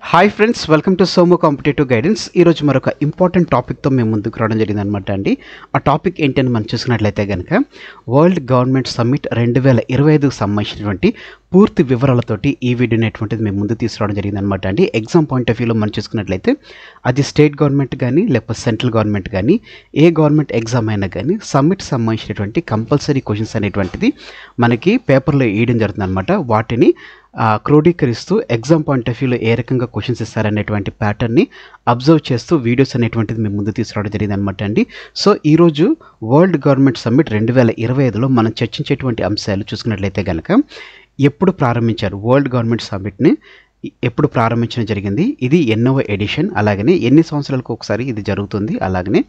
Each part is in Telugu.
హాయ్ ఫ్రెండ్స్, వెల్కమ్ టు సోమో కాంపిటేటివ్ గైడెన్స్. ఈరోజు మరొక ఇంపార్టెంట్ టాపిక్తో మేము ముందుకు రావడం జరిగింది అనమాట అండి. ఆ టాపిక్ ఏంటని మనం చూసుకున్నట్లయితే కనుక వరల్డ్ గవర్నమెంట్ సమ్మిట్ 2025కు సంబంధించినటువంటి పూర్తి వివరాలతోటి ఈ వీడియో అనేటువంటిది మేము ముందు తీసుకురావడం జరిగింది అనమాట అండి. ఎగ్జామ్ పాయింట్ ఆఫ్ వ్యూలో మనం చూసుకున్నట్లయితే అది స్టేట్ గవర్నమెంట్ కానీ లేకపోతే సెంట్రల్ గవర్నమెంట్ కానీ ఏ గవర్నమెంట్ ఎగ్జామ్ అయినా కానీ సమ్మిట్ సంబంధించినటువంటి కంపల్సరీ క్వశ్చన్స్ అనేటువంటిది మనకి పేపర్లో వేయడం జరుగుతుంది అనమాట. వాటిని క్రోడీకరిస్తూ ఎగ్జామ్ పాయింట్ ఆఫ్ వ్యూలో ఏ రకంగా క్వశ్చన్స్ ఇస్తారనేటువంటి ప్యాటర్న్ని అబ్జర్వ్ చేస్తూ వీడియోస్ అనేటువంటిది మేము ముందు తీసుకురావడం జరిగింది అనమాట అండి. సో ఈరోజు వరల్డ్ గవర్నమెంట్ సమ్మిట్ 2025లో మనం చర్చించేటువంటి అంశాలు చూసుకున్నట్లయితే కనుక ఎప్పుడు ప్రారంభించారు, వరల్డ్ గవర్నమెంట్ సమ్మిట్ని ఎప్పుడు ప్రారంభించడం జరిగింది, ఇది ఎన్నవ ఎడిషన్, అలాగనే ఎన్ని సంవత్సరాలకు ఒకసారి ఇది జరుగుతుంది, అలాగనే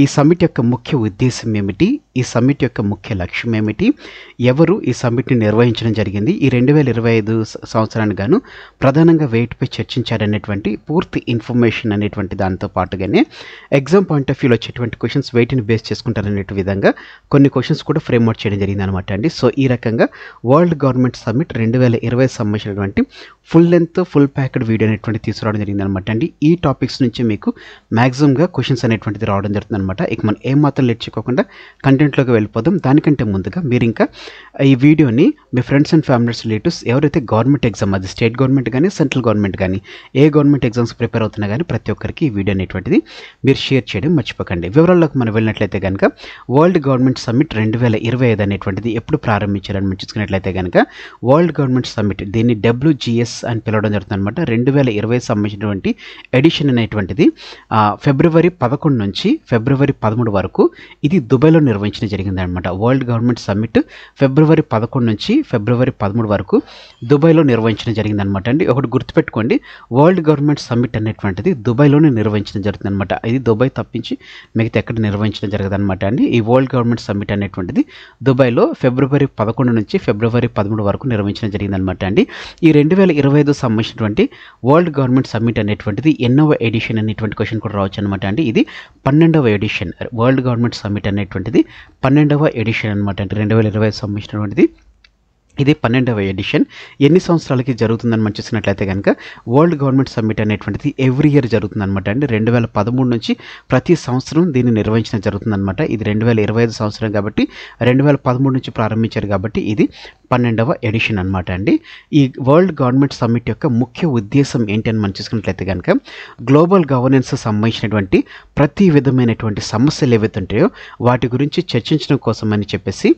ఈ సమ్మిట్ యొక్క ముఖ్య ఉద్దేశం ఏమిటి, ఈ సమ్మిట్ యొక్క ముఖ్య లక్ష్యం ఏమిటి, ఎవరు ఈ సమ్మిట్ని నిర్వహించడం జరిగింది, ఈ 2025 సంవత్సరానికి గాను ప్రధానంగా వేటిపై చర్చించారనేటువంటి పూర్తి ఇన్ఫర్మేషన్ అనేటువంటి దాంతో పాటుగానే ఎగ్జామ్ పాయింట్ ఆఫ్ వ్యూలో వచ్చేటువంటి క్వశ్చన్స్ వెయిట్ని బేస్ చేసుకుంటారనే విధంగా కొన్ని క్వశ్చన్స్ కూడా ఫ్రేమ్అవుట్ చేయడం జరిగింది అనమాట అండి. సో ఈ రకంగా వరల్డ్ గవర్నమెంట్ సమ్మిట్ 2020 సంబంధించినటువంటి full length full packed video అనేటువంటి తీసుకురావడం జరిగింది అనమాట అండి. ఈ టాపిక్స్ నుంచి మీకు మ్యాక్సిమంగా క్వశ్చన్స్ అనేటువంటిది రావడం జరుగుతుంది అనమాట. ఇక మనం ఏమాత్రం లేట్ చేయకుండా కంటెంట్లోకి వెళ్ళిపోదాం. దానికంటే ముందుగా మీరు ఇంకా ఈ వీడియోని మీ ఫ్రెండ్స్ అండ్ ఫ్యామిలీస్ రిలేటివ్స్ ఎవరైతే గవర్నమెంట్ ఎగ్జామ్, అది స్టేట్ గవర్నమెంట్ కానీ సెంట్రల్ గవర్నమెంట్ కానీ ఏ గవర్నమెంట్ ఎగ్జామ్స్ ప్రిపేర్ అవుతున్నా కానీ ప్రతి ఒక్కరికి ఈ వీడియో అనేటువంటిది మీరు షేర్ చేయడం మర్చిపోకండి. వివరాల్లోకి మనం వెళ్ళినట్లయితే కనుక వరల్డ్ గవర్నమెంట్ సమ్మిట్ 2025 అనేటువంటిది ఎప్పుడు ప్రారంభించారని మనం చూసుకున్నట్లయితే కనుక వరల్డ్ గవర్నమెంట్ సమ్మిట్ దీన్ని WGS అని పిలవడం జరుగుతుంది అనమాట. 2020 సంబంధించినటువంటి ఎడిషన్ అనేటువంటిది ఫిబ్రవరి 11 నుంచి ఫిబ్రవరి 13 వరకు ఇది దుబాయ్లో నిర్వహించడం జరిగింది అనమాట. వరల్డ్ గవర్నమెంట్ సమ్మిట్ ఫిబ్రవరి 11 నుంచి ఫిబ్రవరి 13 వరకు దుబాయ్లో నిర్వహించడం జరిగింది అనమాట అండి. ఒకటి గుర్తుపెట్టుకోండి, వరల్డ్ గవర్నమెంట్ సమ్మిట్ అనేటువంటిది దుబాయ్లోనే నిర్వహించడం జరుగుతుంది అనమాట. ఇది దుబాయ్ తప్పించి మిగతా ఎక్కడ నిర్వహించడం జరగదు అనమాట అండి. ఈ వరల్డ్ గవర్నమెంట్ సమ్మిట్ అనేటువంటిది దుబాయ్లో ఫిబ్రవరి 11 నుంచి ఫిబ్రవరి 13 వరకు నిర్వహించడం జరిగింది అనమాట అండి. ఈ 2025 సంబంధించినటువంటి వరల్డ్ గవర్నమెంట్ సమ్మిట్ అనేటువంటిది ఎన్నవ ఎడిషన్ అనేటువంటి క్వశ్చన్ కూడా రావచ్చు అనమాట అండి. ఇది 12వ ఎడిషన్. వరల్డ్ గవర్నమెంట్ సమ్మిట్ అనేటువంటిది 12వ ఎడిషన్ అనమాట అండి. 2020 సంబంధించినటువంటిది ఇది 12వ ఎడిషన్. ఎన్ని సంవత్సరాలకి జరుగుతుందని మనం చూసినట్లయితే కనుక వరల్డ్ గవర్నమెంట్ సమ్మిట్ అనేటువంటిది ఎవ్రీ ఇయర్ జరుగుతుంది అనమాట అండి. 2013 నుంచి ప్రతి సంవత్సరం దీన్ని నిర్వహించడం జరుగుతుందన్నమాట. ఇది 2025 సంవత్సరం కాబట్టి 2013 నుంచి ప్రారంభించారు కాబట్టి ఇది 12వ ఎడిషన్ అనమాట అండి. ఈ వరల్డ్ గవర్నమెంట్ సమ్మిట్ యొక్క ముఖ్య ఉద్దేశం ఏంటని మనం చూసుకున్నట్లయితే కనుక గ్లోబల్ గవర్నెన్స్ సంబంధించినటువంటి ప్రతి విధమైనటువంటి సమస్యలు ఏవైతే ఉంటాయో వాటి గురించి చర్చించడం కోసం అని చెప్పేసి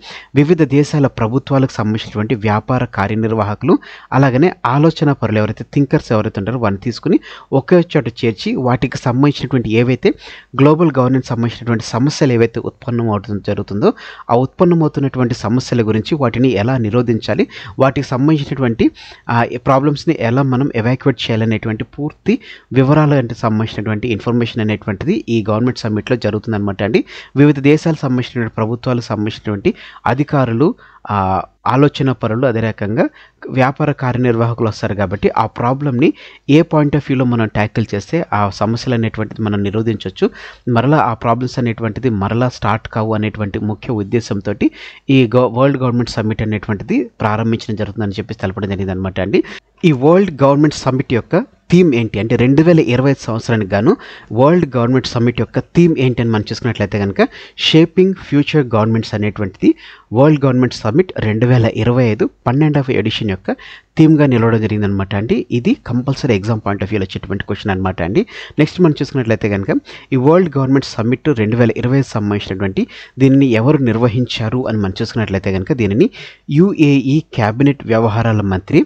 వివిధ దేశాల ప్రభుత్వాలకు సంబంధించినటువంటి వ్యాపార కార్యనిర్వాహకులు అలాగనే ఆలోచన పరులు ఎవరైతే థింకర్స్ ఎవరైతే ఉంటారో వారిని తీసుకుని ఒకే చోట చేర్చి వాటికి సంబంధించినటువంటి ఏవైతే గ్లోబల్ గవర్నెన్స్ సంబంధించినటువంటి సమస్యలు ఏవైతే ఉత్పన్నం జరుగుతుందో ఆ ఉత్పన్నమవుతున్నటువంటి సమస్యల గురించి వాటిని ఎలా నిరోధించాలి, వాటికి సంబంధించినటువంటి ప్రాబ్లమ్స్ని ఎలా మనం ఎవాక్యుయేట్ చేయాలనేటువంటి పూర్తి వివరాలకు సంబంధించినటువంటి ఇన్ఫర్మేషన్ అనేటువంటిది ఈ గవర్నమెంట్ సమ్మిట్లో జరుగుతుందన్నమాట అండి. వివిధ దేశాలకు సంబంధించినటువంటి ప్రభుత్వాలకు సంబంధించినటువంటి అధికారులు, ఆలోచన పరులు, అదే రకంగా వ్యాపార కార్యనిర్వాహకులు వస్తారు కాబట్టి ఆ ప్రాబ్లమ్ని ఏ పాయింట్ ఆఫ్ వ్యూలో మనం ట్యాకిల్ చేస్తే ఆ సమస్యలు అనేటువంటిది మనం నిరోధించవచ్చు, మరలా ఆ ప్రాబ్లమ్స్ అనేటువంటిది మరలా స్టార్ట్ కావు అనేటువంటి ముఖ్య ఉద్దేశంతో ఈ వరల్డ్ గవర్నమెంట్ సమ్మిట్ అనేటువంటిది ప్రారంభించడం జరుగుతుందని చెప్పి తెలపడం జరిగింది అనమాట అండి. ఈ వరల్డ్ గవర్నమెంట్ సమ్మిట్ యొక్క థీమ్ ఏంటి అంటే 2025 సంవత్సరానికి గాను వరల్డ్ గవర్నమెంట్ సమ్మిట్ యొక్క థీమ్ ఏంటి అని మనం చూసుకున్నట్లయితే కనుక షేపింగ్ ఫ్యూచర్ గవర్నమెంట్స్ అనేటువంటిది వరల్డ్ గవర్నమెంట్ సమ్మిట్ 2025 12వ ఎడిషన్ యొక్క థీమ్గా నిలవడం జరిగిందనమాట అండి. ఇది కంపల్సరీ ఎగ్జామ్ పాయింట్ ఆఫ్ వ్యూలో వచ్చేటువంటి క్వశ్చన్ అనమాట అండి. నెక్స్ట్ మనం చూసుకున్నట్లయితే కనుక ఈ వరల్డ్ గవర్నమెంట్ సమ్మిట్ 2025 సంబంధించినటువంటి దీనిని ఎవరు నిర్వహించారు అని మనం చూసుకున్నట్లయితే కనుక దీనిని UAE క్యాబినెట్ వ్యవహారాల మంత్రి,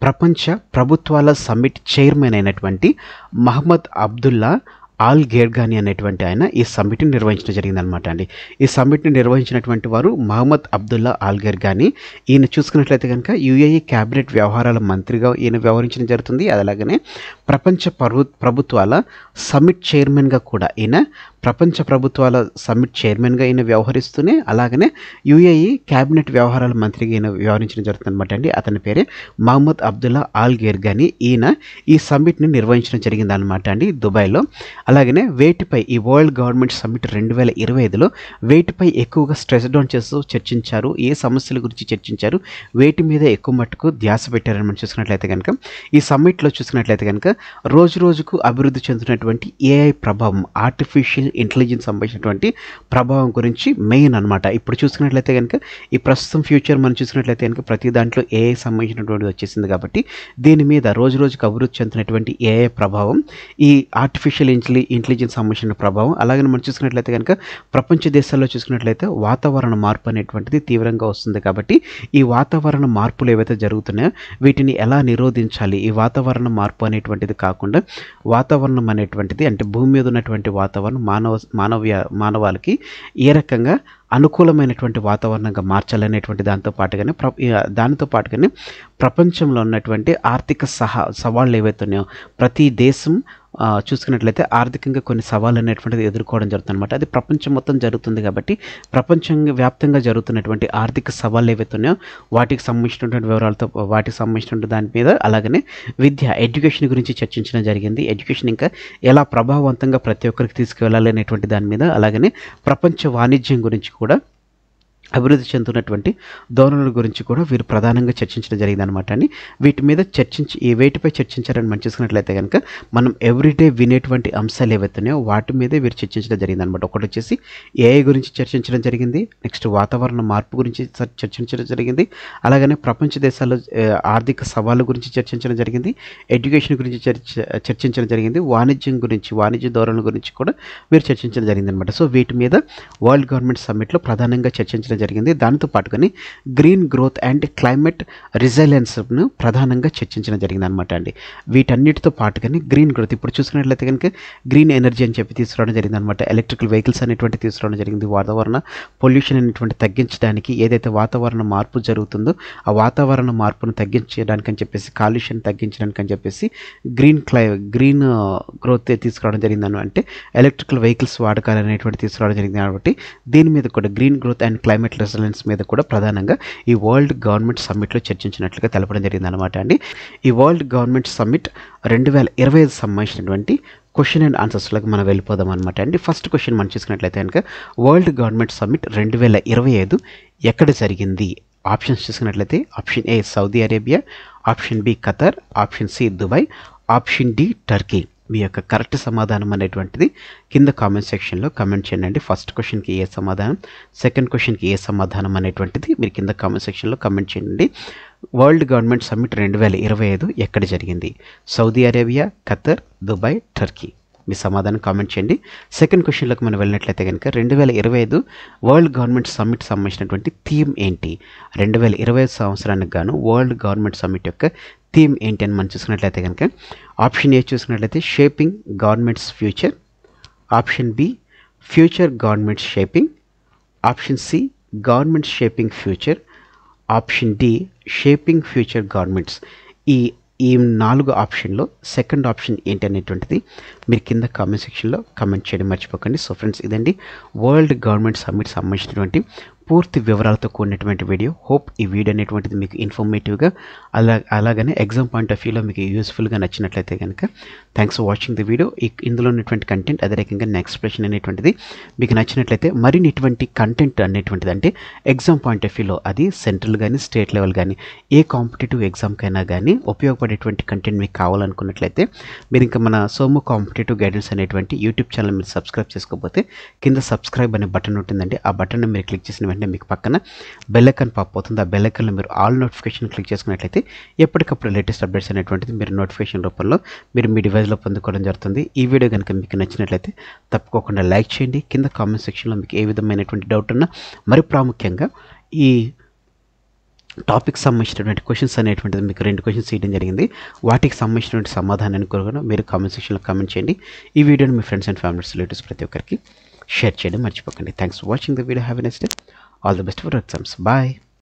ప్రపంచ ప్రభుత్వాల సమ్మిట్ చైర్మన్ అయినటువంటి మహమ్మద్ అబ్దుల్లా ఆల్ గేర్గాని అనేటువంటి ఆయన ఈ సమ్మిట్ని నిర్వహించడం జరిగిందనమాట అండి. ఈ సమ్మిట్ని నిర్వహించినటువంటి వారు మహమ్మద్ అబ్దుల్లా ఆల్ గేర్గాని. ఈయన చూసుకున్నట్లయితే కనుక UAE క్యాబినెట్ వ్యవహారాల మంత్రిగా ఈయన వ్యవహరించడం జరుగుతుంది. అలాగనే ప్రపంచ ప్రభుత్వాల సమ్మిట్ చైర్మన్గా కూడా ఈయన ప్రపంచ ప్రభుత్వాల సమ్మిట్ చైర్మన్గా ఈయన వ్యవహరిస్తూనే అలాగనే UAE క్యాబినెట్ వ్యవహారాల మంత్రిగా ఈయన వ్యవహరించడం జరుగుతుంది అనమాట అండి. అతని పేరే మహమ్మద్ అబ్దుల్లా ఆల్ గేర్గాని. ఈయన ఈ సమ్మిట్ని నిర్వహించడం జరిగింది అనమాట అండి దుబాయ్లో. అలాగనే వేటిపై ఈ వరల్డ్ గవర్నమెంట్ సమ్మిట్ 2025లో వేటిపై ఎక్కువగా స్ట్రెస్ డౌన్ చేస్తూ చర్చించారు, ఏ సమస్యల గురించి చర్చించారు, వేటి మీద ఎక్కువ మట్టుకు ధ్యాస పెట్టారని మనం చూసుకున్నట్లయితే కనుక ఈ సమ్మిట్లో చూసుకున్నట్లయితే కనుక రోజు రోజుకు అభివృద్ధి చెందుతున్నటువంటి ఏఐ ప్రభావం, ఆర్టిఫిషియల్ ఇంటెలిజెన్స్ సంబంధించినటువంటి ప్రభావం గురించి మెయిన్ అనమాట. ఇప్పుడు చూసుకున్నట్లయితే కనుక ఈ ప్రస్తుతం ఫ్యూచర్ మనం చూసుకున్నట్లయితే కనుక ప్రతి దాంట్లో ఏఐ సంబంధించినటువంటిది వచ్చేసింది కాబట్టి దీని మీద రోజు రోజుకు అభివృద్ధి చెందుతున్నటువంటి ఏఐ ప్రభావం, ఈ ఆర్టిఫిషియల్ ఇంటెలిజెన్స్ సంబంధించిన ప్రభావం, అలాగే మనం చూసుకున్నట్లయితే కనుక ప్రపంచ దేశాల్లో చూసుకున్నట్లయితే వాతావరణ మార్పు అనేటువంటిది తీవ్రంగా వస్తుంది. కాబట్టి ఈ వాతావరణ మార్పులు ఏవైతే జరుగుతున్నాయో వీటిని ఎలా నిరోధించాలి, ఈ వాతావరణ మార్పు అనేటువంటిది కాకుండా వాతావరణం అనేటువంటిది అంటే భూమి మీద ఉన్నటువంటి వాతావరణం మానవాళికి ఏ రకంగా అనుకూలమైనటువంటి వాతావరణంగా మార్చాలనేటువంటి దానితో పాటుగానే ప్రపంచంలో ఉన్నటువంటి ఆర్థిక సవాళ్ళు ఏవైతే ఉన్నాయో ప్రతి దేశం చూసుకున్నట్లయితే ఆర్థికంగా కొన్ని సవాళ్ళు అనేటువంటిది ఎదుర్కోవడం జరుగుతుంది అనమాట. అది ప్రపంచం మొత్తం జరుగుతుంది కాబట్టి ప్రపంచం వ్యాప్తంగా జరుగుతున్నటువంటి ఆర్థిక సవాళ్ళు ఏవైతే ఉన్నాయో వాటికి సంబంధించినటువంటి వివరాలతో వాటికి సంబంధించినటువంటి దాని మీద అలాగనే ఎడ్యుకేషన్ గురించి చర్చించడం జరిగింది. ఎడ్యుకేషన్ ఇంకా ఎలా ప్రభావవంతంగా ప్రతి ఒక్కరికి తీసుకువెళ్ళాలి అనేటువంటి దాని మీద, అలాగనే ప్రపంచ వాణిజ్యం గురించి కూడా అభివృద్ధి చెందుతున్నటువంటి ధోరణుల గురించి కూడా వీరు ప్రధానంగా చర్చించడం జరిగిందనమాట. అని వేటిపై చర్చించారని మనం చూసుకున్నట్లయితే కనుక మనం ఎవ్రీడే వినేటువంటి అంశాలు ఏవైతున్నాయో వాటి మీదే వీరు చర్చించడం జరిగిందనమాట. ఒకటి వచ్చేసి ఏఐ గురించి చర్చించడం జరిగింది, నెక్స్ట్ వాతావరణ మార్పు గురించి చర్చించడం జరిగింది, అలాగనే ప్రపంచ దేశాల్లో ఆర్థిక సవాళ్ళ గురించి చర్చించడం జరిగింది, ఎడ్యుకేషన్ గురించి చర్చించడం జరిగింది, వాణిజ్య ధోరణుల గురించి కూడా వీరు చర్చించడం జరిగిందనమాట. సో వీటి మీద వరల్డ్ గవర్నమెంట్ సమ్మిట్లో ప్రధానంగా చర్చించడం జరిగింది. దానితో పాటుగానే గ్రీన్ గ్రోత్ అండ్ క్లైమేట్ రిజైలెన్స్ను ప్రధానంగా చర్చించడం జరిగింది అనమాట అండి. వీటన్నిటితో పాటుగానే గ్రీన్ గ్రోత్ ఇప్పుడు చూసుకున్నట్లయితే కనుక గ్రీన్ ఎనర్జీ అని చెప్పి తీసుకురావడం జరిగింది అనమాట. ఎలక్ట్రికల్ వెహికల్స్ అనేటువంటి తీసుకురావడం జరిగింది. వాతావరణ పొల్యూషన్ అనేటువంటి తగ్గించడానికి, ఏదైతే వాతావరణ మార్పు జరుగుతుందో ఆ వాతావరణ మార్పును తగ్గించడానికి అని చెప్పేసి, కాలుష్యం తగ్గించడానికి అని చెప్పేసి గ్రీన్ గ్రోత్ తీసుకురావడం జరిగింది. అంటే ఎలక్ట్రికల్ వెహికల్స్ వాడకాలు అనేటువంటి తీసుకురావడం జరిగింది కాబట్టి దీని మీద కూడా green growth and climate resilience మీద కూడా ప్రధానంగా ఈ వరల్డ్ గవర్నమెంట్ సమ్మిట్లో చర్చించినట్లుగా తెలపడం జరిగింది అనమాట అండి. ఈ వరల్డ్ గవర్నమెంట్ సమ్మిట్ 2025 సంబంధించినటువంటి క్వశ్చన్ అండ్ ఆన్సర్స్లోకి మనం వెళ్ళిపోదాం అనమాట అండి. ఫస్ట్ క్వశ్చన్ మనం చూసుకున్నట్లయితే కనుక వరల్డ్ గవర్నమెంట్ సమ్మిట్ 2025 ఎక్కడ జరిగింది? ఆప్షన్స్ చూసుకున్నట్లయితే option A Saudi Arabia, option B Qatar, option C Dubai, option D Turkey. మీ యొక్క కరెక్ట్ సమాధానం అనేటువంటిది కింద కామెంట్ సెక్షన్లో కమెంట్ చేయండి. ఫస్ట్ క్వశ్చన్కి ఏ సమాధానం, సెకండ్ క్వశ్చన్కి ఏ సమాధానం అనేటువంటిది మీరు కింద కామెంట్ సెక్షన్లో కమెంట్ చేయండి. వరల్డ్ గవర్నమెంట్ సమ్మిట్ 2025 ఎక్కడ జరిగింది? Saudi Arabia, Qatar, Dubai, Turkey. మీ సమాధానం కామెంట్ చేయండి. సెకండ్ క్వశ్చన్లోకి మనం వెళ్ళినట్లయితే కనుక 2025 వరల్డ్ గవర్నమెంట్ సమ్మిట్ సంబంధించినటువంటి థీమ్ ఏంటి? 2025 సంవత్సరానికి గాను వరల్డ్ గవర్నమెంట్ సమ్మిట్ యొక్క థీమ్ ఏంటి అని మనం చూసుకున్నట్లయితే కనుక ఆప్షన్ ఏ చూసుకున్నట్లయితే shaping governments future, option B future governments shaping, option C government shaping future, option D shaping future governments. ఈ 4 ఆప్షన్లో సెకండ్ ఆప్షన్ ఏంటి అనేటువంటిది మీరు కింద కామెంట్ సెక్షన్లో కమెంట్ చేయడం మర్చిపోకండి. సో ఫ్రెండ్స్, ఇదండి వరల్డ్ గవర్నమెంట్ సమ్మిట్ సంబంధించినటువంటి పూర్తి వివరాలతో కూడినటువంటి వీడియో. హోప్ ఈ వీడియో అనేటువంటిది మీకు ఇన్ఫర్మేటివ్గా అలాగనే ఎగ్జామ్ పాయింట్ ఆఫ్ వ్యూలో మీకు యూస్ఫుల్గా నచ్చినట్లయితే కనుక thanks for watching the video. ఇందులో ఉన్నటువంటి కంటెంట్ అదే రకంగా ఎక్స్ప్రెషన్ అనేటువంటిది మీకు నచ్చినట్లయితే మరిన్ని ఇటువంటి కంటెంట్ అనేటువంటిది అంటే ఎగ్జామ్ పాయింట్ ఆఫ్ వ్యూలో అది సెంట్రల్ కానీ స్టేట్ లెవెల్ కానీ ఏ కాంపిటేటివ్ ఎగ్జామ్కైనా కానీ ఉపయోగపడేటువంటి కంటెంట్ మీకు కావాలనుకున్నట్లయితే మీరు ఇంకా మన సోము కాంపిటేటివ్ గైడెన్స్ అనేటువంటి యూట్యూబ్ ఛానల్ మీరు సబ్స్క్రైబ్ చేసుకోకపోతే కింద సబ్స్క్రైబ్ అనే బటన్ ఉంటుందండి. ఆ బటన్ మీరు క్లిక్ చేసిన వెంటనే మీకు పక్కన బెల్ ఐకాన్ పాప్ అవుతుంది. ఆ బెల్ ఐకాన్లో మీరు ఆల్ నోటిఫికేషన్ క్లిక్ చేసుకున్నట్లయితే ఎప్పటికప్పుడు లేటెస్ట్ అప్డేట్స్ అనేటువంటిది మీరు నోటిఫికేషన్ రూపంలో మీరు మీ డివైస్లో పొందుకోవడం జరుగుతుంది. ఈ వీడియో కనుక మీకు నచ్చినట్లయితే తప్పకుండా లైక్ చేయండి. కింద కామెంట్ సెక్షన్లో మీకు ఏ విధమైనటువంటి డౌట్ ఉన్నా, మరి ప్రాముఖ్యంగా ఈ టాపిక్ సంబంధించినటువంటి క్వశ్చన్స్ అనేటువంటిది మీకు 2 క్వశ్చన్స్ ఇవ్వడం జరిగింది. వాటికి సంబంధించినటువంటి సమాధానాన్ని కూడా మీరు కామెంట్ సెక్షన్లో కామెంట్ చేయండి. ఈ వీడియోని మీ ఫ్రెండ్స్ అండ్ ఫ్యామిలీస్ రిలేటివ్స్ ప్రతి ఒక్కరికి షేర్ చేయడం మర్చిపోకండి. Thanks for watching the video. Have a nice day. All the best for exams. Bye.